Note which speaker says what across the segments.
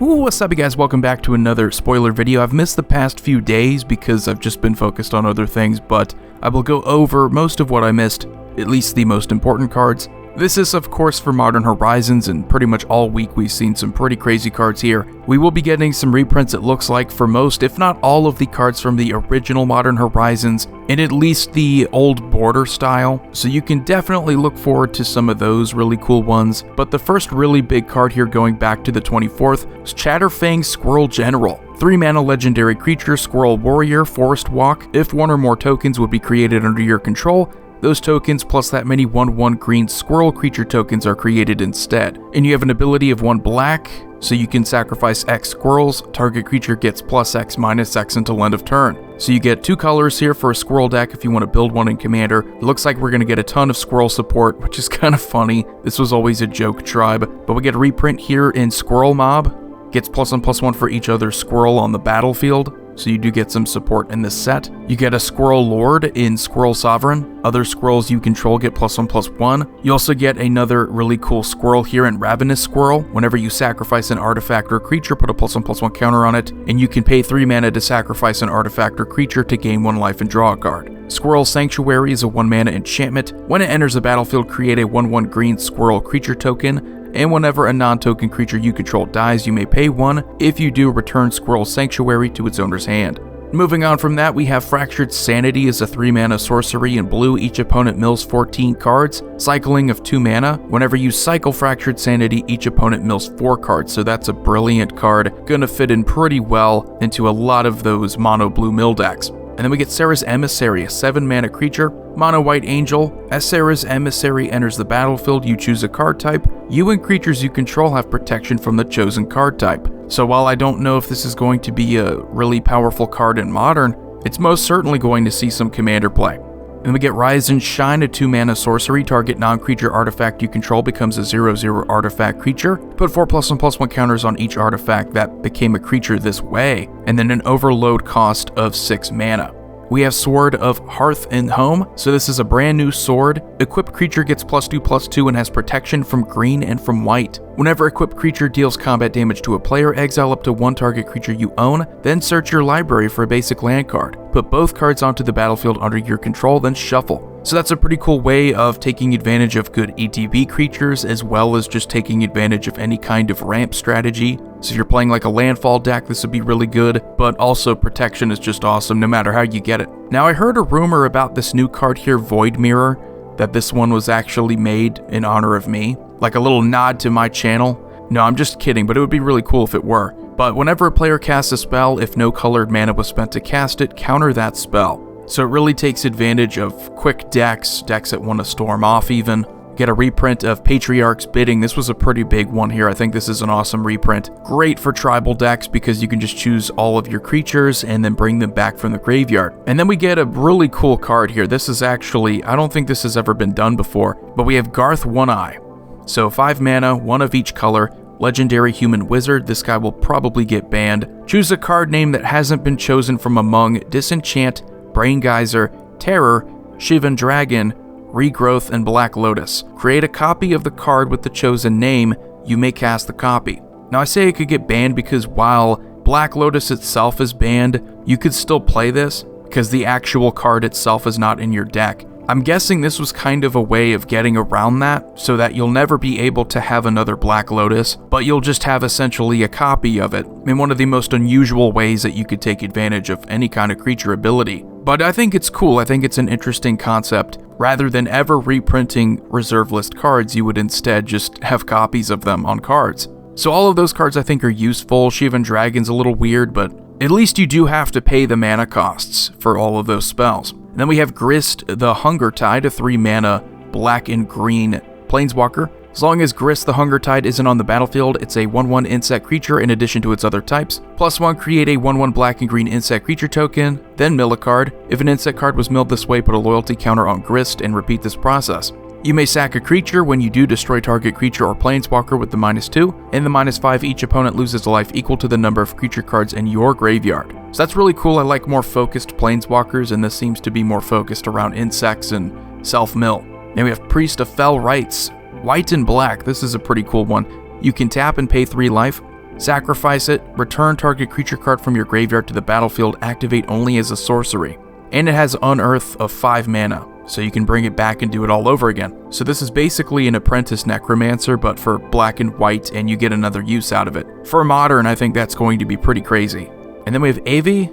Speaker 1: Ooh, what's up you guys, welcome back to another spoiler video. I've missed the past few days because I've just been focused on other things, but I will go over most of what I missed, at least the most important cards. This is of course for Modern Horizons, and pretty much all week we've seen some pretty crazy cards here. We will be getting some reprints, it looks like, for most, if not all of the cards from the original Modern Horizons, and at least the old border style, so you can definitely look forward to some of those really cool ones. But the first really big card here going back to the 24th is Chatterfang Squirrel General. 3 mana legendary creature, Squirrel Warrior, Forest Walk. If one or more tokens would be created under your control, those tokens plus that many 1/1 green squirrel creature tokens are created instead. And you have an ability of 1 black, so you can sacrifice X squirrels. Target creature gets +X -X until end of turn. So you get 2 colors here for a squirrel deck if you want to build one in Commander. It looks like we're going to get a ton of squirrel support, which is kind of funny. This was always a joke tribe. But we get a reprint here in Squirrel Mob. Gets +1/+1 for each other squirrel on the battlefield. So you do get some support in this set. You get a Squirrel Lord in Squirrel Sovereign. Other squirrels you control get +1/+1. You also get another really cool squirrel here in Ravenous Squirrel. Whenever you sacrifice an artifact or creature, put a +1/+1 counter on it, and you can pay 3 mana to sacrifice an artifact or creature to gain 1 life and draw a card. Squirrel Sanctuary is a 1 mana enchantment. When it enters the battlefield, create a 1/1 green squirrel creature token. And whenever a non-token creature you control dies, you may pay 1. If you do, return Squirrel Sanctuary to its owner's hand. Moving on from that, we have Fractured Sanity as a 3 mana sorcery in blue. Each opponent mills 14 cards, cycling of 2 mana. Whenever you cycle Fractured Sanity, each opponent mills 4 cards, so that's a brilliant card. Gonna fit in pretty well into a lot of those mono blue mill decks. And then we get Serra's Emissary, a 7 mana creature, mono white angel. As Serra's Emissary enters the battlefield, you choose a card type. You and creatures you control have protection from the chosen card type. So while I don't know if this is going to be a really powerful card in Modern, it's most certainly going to see some Commander play. And we get Rise and Shine, a 2 mana sorcery. Target non-creature artifact you control becomes a 0/0 artifact creature. Put 4 +1/+1 counters on each artifact that became a creature this way, and then an overload cost of 6 mana. We have Sword of Hearth and Home, so this is a brand new sword. Equipped creature gets +2/+2 and has protection from green and from white. Whenever equipped creature deals combat damage to a player, exile up to 1 target creature you own, then search your library for a basic land card. Put both cards onto the battlefield under your control, then shuffle. So that's a pretty cool way of taking advantage of good ETB creatures, as well as just taking advantage of any kind of ramp strategy. So if you're playing like a landfall deck, this would be really good, but also protection is just awesome no matter how you get it. Now I heard a rumor about this new card here, Void Mirror, that this one was actually made in honor of me, like a little nod to my channel. No, I'm just kidding, but it would be really cool if it were. But whenever a player casts a spell, if no colored mana was spent to cast it, counter that spell. So it really takes advantage of quick decks that want to storm off even. Get a reprint of Patriarch's Bidding. This was a pretty big one here. I think this is an awesome reprint. Great for tribal decks because you can just choose all of your creatures and then bring them back from the graveyard. And then we get a really cool card here. This is actually, I don't think this has ever been done before, but we have Garth One Eye. So 5 mana, 1 of each color. Legendary Human Wizard. This guy will probably get banned. Choose a card name that hasn't been chosen from among Disenchant, Brain Geyser, Terror, Shivan Dragon, Regrowth, and Black Lotus. Create a copy of the card with the chosen name. You may cast the copy. Now I say it could get banned because while Black Lotus itself is banned, you could still play this because the actual card itself is not in your deck. I'm guessing this was kind of a way of getting around that so that you'll never be able to have another Black Lotus, but you'll just have essentially a copy of it in one of the most unusual ways that you could take advantage of any kind of creature ability. But I think it's cool. I think it's an interesting concept. Rather than ever reprinting reserve list cards, you would instead just have copies of them on cards. So all of those cards I think are useful. Shivan Dragon's a little weird, but at least you do have to pay the mana costs for all of those spells. And then we have Grist the Hunger Tide, a 3 mana black and green planeswalker. As long as Grist the Hunger Tide isn't on the battlefield, it's a 1/1 insect creature in addition to its other types. +1, create a 1/1 black and green insect creature token, then mill a card. If an insect card was milled this way, put a loyalty counter on Grist and repeat this process. You may sack a creature. When you do, destroy target creature or planeswalker with the -2, and the -5, each opponent loses a life equal to the number of creature cards in your graveyard. So that's really cool. I like more focused planeswalkers, and this seems to be more focused around insects and self-mill. Then we have Priest of Fell Rites. White and black, this is a pretty cool one. You can tap and pay 3 life. Sacrifice it, return target creature card from your graveyard to the battlefield, activate only as a sorcery. And it has Unearth of 5 mana, so you can bring it back and do it all over again. So this is basically an Apprentice Necromancer, but for black and white, and you get another use out of it. For Modern, I think that's going to be pretty crazy. And then we have Ave,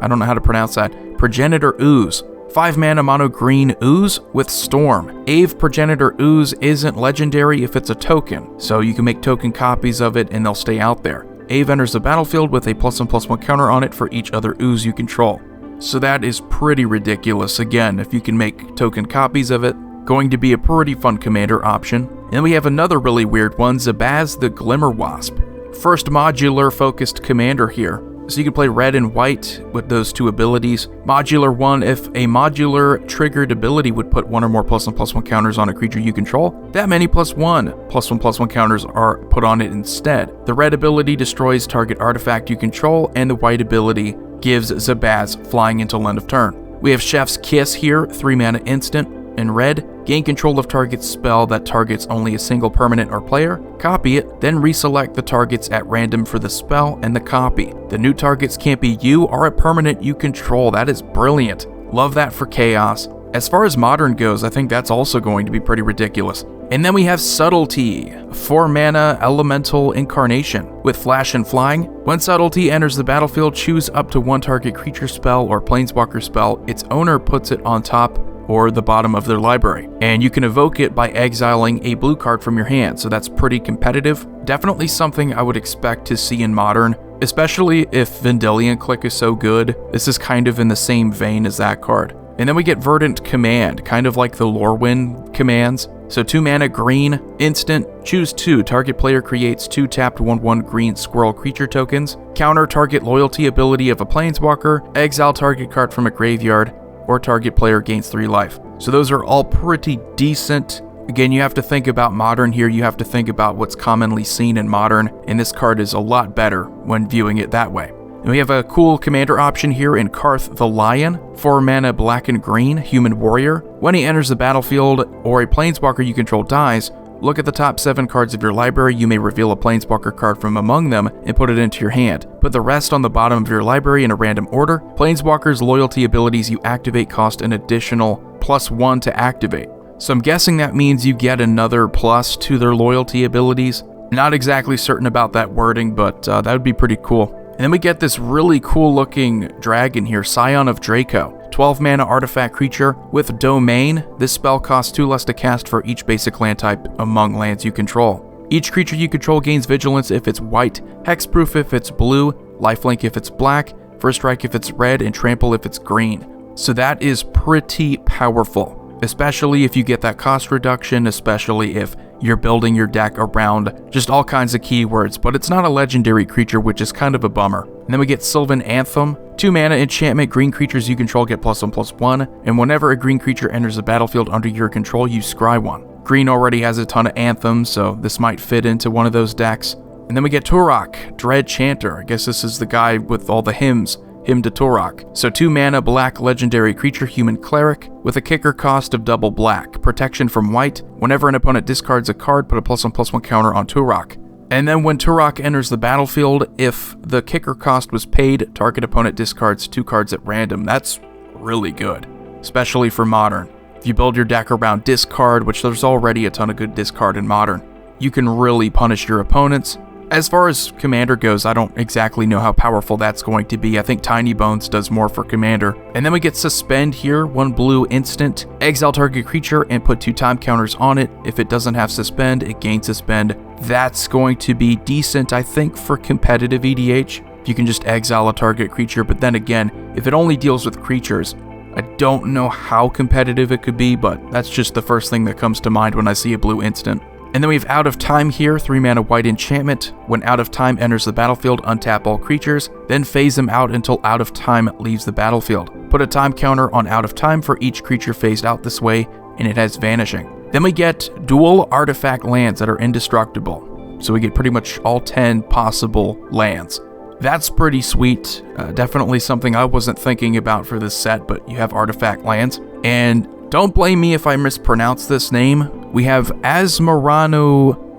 Speaker 1: I don't know how to pronounce that, Progenitor Ooze. 5 mana mono green Ooze with Storm. Ave Progenitor Ooze isn't legendary if it's a token, so you can make token copies of it and they'll stay out there. Ave enters the battlefield with a +1/+1 counter on it for each other Ooze you control. So that is pretty ridiculous. Again, if you can make token copies of it, going to be a pretty fun commander option. And we have another really weird one, Zabaz the Glimmerwasp. First modular focused commander here. So you can play red and white with those 2 abilities. Modular 1, if a modular triggered ability would put 1 or more +1/+1 counters on a creature you control, that many +1/+1 counters are put on it instead. The red ability destroys target artifact you control, and the white ability gives Zabaz flying until end of turn. We have Chef's Kiss here, 3 mana instant. In red, gain control of target spell that targets only a single permanent or player, copy it, then reselect the targets at random for the spell and the copy. The new targets can't be you or a permanent you control. That is brilliant. Love that for Chaos. As far as Modern goes, I think that's also going to be pretty ridiculous. And then we have Subtlety, 4 mana Elemental Incarnation. With Flash and Flying, when Subtlety enters the battlefield, choose up to 1 target creature spell or planeswalker spell. Its owner puts it on top or the bottom of their library, and you can evoke it by exiling a blue card from your hand, so that's pretty competitive. Definitely something I would expect to see in Modern, especially if Vendilion Click is so good. This is kind of in the same vein as that card. And then we get Verdant Command, kind of like the Lorwyn commands. So 2 mana green, instant, choose 2, target player creates 2 tapped 1/1 green squirrel creature tokens, counter target loyalty ability of a planeswalker, exile target card from a graveyard, or target player gains 3 life. So those are all pretty decent. Again, you have to think about Modern here, you have to think about what's commonly seen in Modern, and this card is a lot better when viewing it that way. And we have a cool commander option here in Karth the Lion, 4 mana black and green, human warrior. When he enters the battlefield or a planeswalker you control dies, look at the top 7 cards of your library. You may reveal a planeswalker card from among them and put it into your hand. Put the rest on the bottom of your library in a random order. Planeswalkers' loyalty abilities you activate cost an additional +1 to activate. So I'm guessing that means you get another plus to their loyalty abilities. Not exactly certain about that wording, but that would be pretty cool. And then we get this really cool looking dragon here, Scion of Draco. 12 mana artifact creature with Domain. This spell costs 2 less to cast for each basic land type among lands you control. Each creature you control gains Vigilance if it's white, Hexproof if it's blue, Lifelink if it's black, First Strike if it's red, and Trample if it's green. So that is pretty powerful, especially if you get that cost reduction, especially if you're building your deck around just all kinds of keywords, but it's not a legendary creature, which is kind of a bummer. And then we get Sylvan Anthem, 2 mana enchantment, green creatures you control get +1/+1, and whenever a green creature enters the battlefield under your control, you scry 1. Green already has a ton of anthems, so this might fit into one of those decks. And then we get Turok, Dread Chanter. I guess this is the guy with all the hymns. Hymn to Turok. So 2 mana black legendary creature, human cleric, with a kicker cost of double black. Protection from white. Whenever an opponent discards a card, put a +1/+1 counter on Turok. And then when Turok enters the battlefield, if the kicker cost was paid, target opponent discards 2 cards at random. That's really good, especially for Modern. If you build your deck around discard, which there's already a ton of good discard in Modern, you can really punish your opponents. As far as Commander goes, I don't exactly know how powerful that's going to be. I think Tiny Bones does more for Commander. And then we get Suspend here, 1 blue instant. Exile target creature and put 2 time counters on it. If it doesn't have Suspend, it gains Suspend. That's going to be decent, I think, for competitive EDH. You can just exile a target creature, but then again, if it only deals with creatures, I don't know how competitive it could be, but that's just the first thing that comes to mind when I see a blue instant. And then we have Out of Time here, 3 mana white enchantment. When Out of Time enters the battlefield, untap all creatures, then phase them out until Out of Time leaves the battlefield. Put a time counter on Out of Time for each creature phased out this way, and it has Vanishing. Then we get dual artifact lands that are indestructible. So we get pretty much all 10 possible lands. That's pretty sweet. Definitely something I wasn't thinking about for this set, but you have artifact lands. And don't blame me if I mispronounce this name. We have Asmarano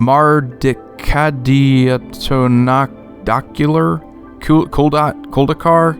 Speaker 1: Cadiatonocular Kuldakar?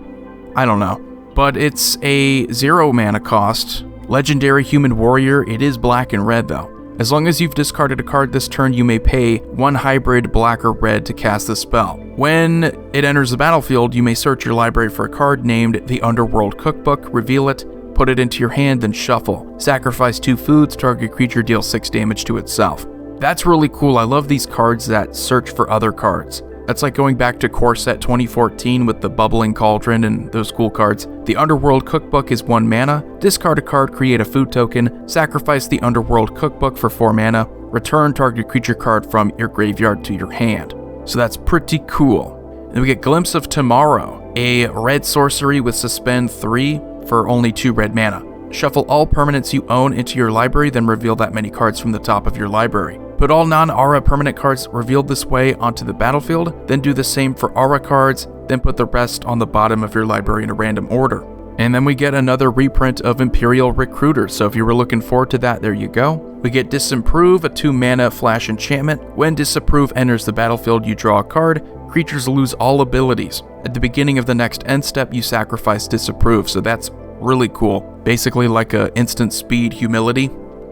Speaker 1: I don't know. But it's a 0 mana cost. Legendary Human Warrior. It is black and red though. As long as you've discarded a card this turn, you may pay 1 hybrid black or red to cast the spell. When it enters the battlefield, you may search your library for a card named the Underworld Cookbook, reveal it, put it into your hand, then shuffle. Sacrifice 2 foods, target creature deals 6 damage to itself. That's really cool. I love these cards that search for other cards. That's like going back to Core Set 2014 with the Bubbling Cauldron and those cool cards. The Underworld Cookbook is 1 mana. Discard a card, create a food token, sacrifice the Underworld Cookbook for 4 mana, return target creature card from your graveyard to your hand. So that's pretty cool. Then we get Glimpse of Tomorrow, a red sorcery with Suspend 3 for only 2 red mana. Shuffle all permanents you own into your library, then reveal that many cards from the top of your library. Put all non-aura permanent cards revealed this way onto the battlefield, then do the same for aura cards, then put the rest on the bottom of your library in a random order. And then we get another reprint of Imperial Recruiter, so if you were looking forward to that, there you go. We get Disapprove, a 2 mana flash enchantment. When Disapprove enters the battlefield, you draw a card. Creatures lose all abilities. At the beginning of the next end step, you sacrifice Disapprove, so that's really cool. Basically like a instant speed humility.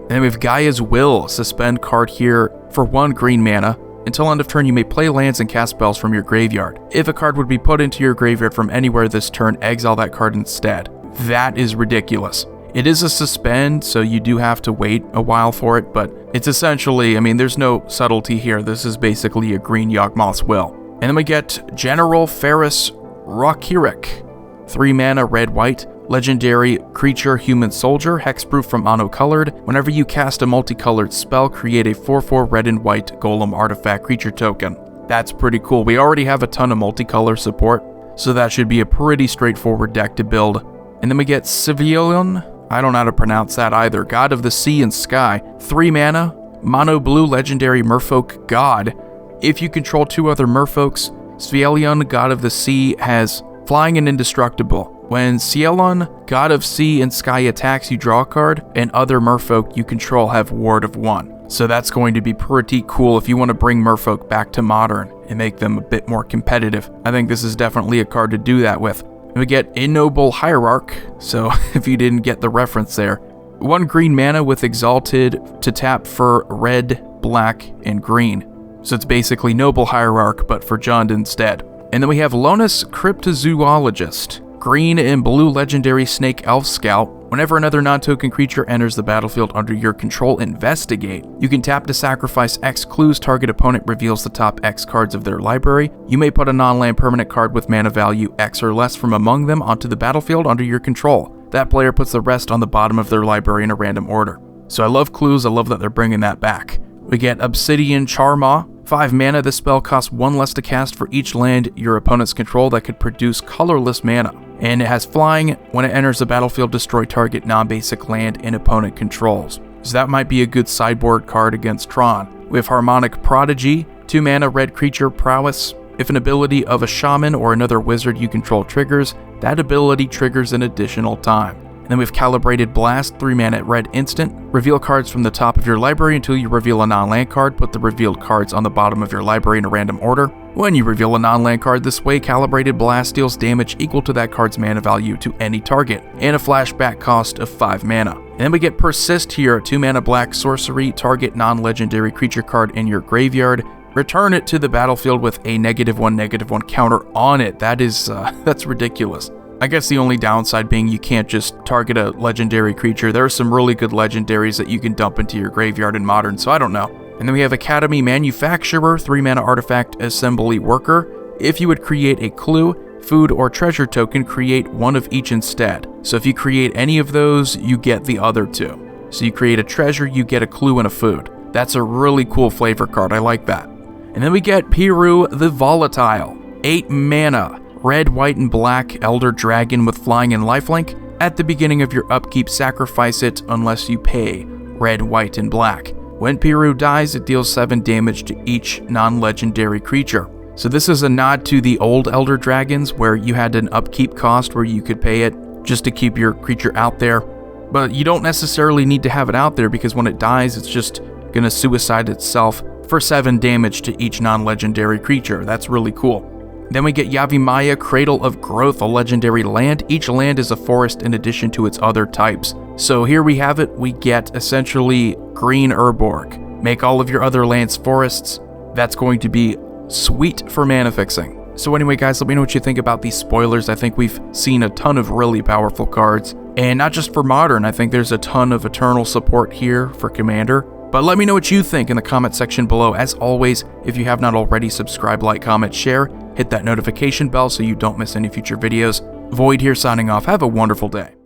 Speaker 1: And we have Gaia's Will, suspend card here for 1 green mana. Until end of turn, you may play lands and cast spells from your graveyard. If a card would be put into your graveyard from anywhere this turn, exile that card instead. That is ridiculous. It is a suspend, so you do have to wait a while for it, but it's essentially, I mean, there's no subtlety here. This is basically a green Yawgmoth's Will. And then we get General Ferris Rockirek, 3 mana, red-white. Legendary creature, human soldier, hexproof from mono-colored. Whenever you cast a multicolored spell, create a 4/4 red and white golem artifact creature token. That's pretty cool. We already have a ton of multicolor support, so that should be a pretty straightforward deck to build. And then we get Civilion. I don't know how to pronounce that either. God of the Sea and Sky. 3 mana, mono blue legendary merfolk god. If you control 2 other merfolks, Civilion, God of the Sea, has flying and indestructible. When Cielon, God of Sea and Sky attacks, you draw a card, and other merfolk you control have Ward of 1. So that's going to be pretty cool if you want to bring merfolk back to Modern and make them a bit more competitive. I think this is definitely a card to do that with. And we get Ignoble Hierarch, so if you didn't get the reference there. 1 green mana with Exalted to tap for red, black, and green. So it's basically Noble Hierarch, but for Jund instead. And then we have Lotus Cryptozoologist. Green and blue legendary snake elf scout. Whenever another non-token creature enters the battlefield under your control, investigate. You can tap to sacrifice X clues. Target opponent reveals the top X cards of their library. You may put a non-land permanent card with mana value X or less from among them onto the battlefield under your control. That player puts the rest on the bottom of their library in a random order. So I love clues. I love that they're bringing that back. We get Obsidian Charmaw. 5 mana, this spell costs 1 less to cast for each land your opponents control that could produce colorless mana. And it has flying. When it enters the battlefield, destroy target non-basic land and opponent controls. So that might be a good sideboard card against Tron. We have Harmonic Prodigy, 2 mana, red creature, prowess. If an ability of a shaman or another wizard you control triggers, that ability triggers an additional time. And then we have Calibrated Blast, 3 mana, red instant. Reveal cards from the top of your library until you reveal a non-land card. Put the revealed cards on the bottom of your library in a random order. When you reveal a non-land card this way, Calibrated Blast deals damage equal to that card's mana value to any target, and a flashback cost of 5 mana. And then we get Persist here, 2 mana black sorcery, target non-legendary creature card in your graveyard. Return it to the battlefield with a -1/-1 counter on it. That is, that's ridiculous. I guess the only downside being you can't just target a legendary creature. There are some really good legendaries that you can dump into your graveyard in Modern, so I don't know. And then we have Academy Manufacturer, 3 mana artifact assembly worker. If you would create a clue, food, or treasure token, create 1 of each instead. So if you create any of those, you get the other 2. So you create a treasure, you get a clue and a food. That's a really cool flavor card, I like that. And then we get Piru the Volatile, 8 mana. Red, white, and black Elder Dragon with flying and lifelink. At the beginning of your upkeep, sacrifice it unless you pay red, white, and black. When Piru dies, it deals 7 damage to each non-legendary creature. So this is a nod to the old Elder Dragons where you had an upkeep cost where you could pay it just to keep your creature out there. But you don't necessarily need to have it out there because when it dies, it's just gonna suicide itself. for 7 damage to each non-legendary creature. That's really cool. Then we get Yavimaya, Cradle of Growth, a legendary land. Each land is a forest in addition to its other types. So here we have it. We get essentially green Urborg. Make all of your other lands forests. That's going to be sweet for mana fixing. So anyway, guys, let me know what you think about these spoilers. I think we've seen a ton of really powerful cards. And not just for Modern, I think there's a ton of Eternal support here for Commander. But let me know what you think in the comment section below. As always, if you have not already, subscribe, like, comment, share. Hit that notification bell so you don't miss any future videos. Void here signing off. Have a wonderful day.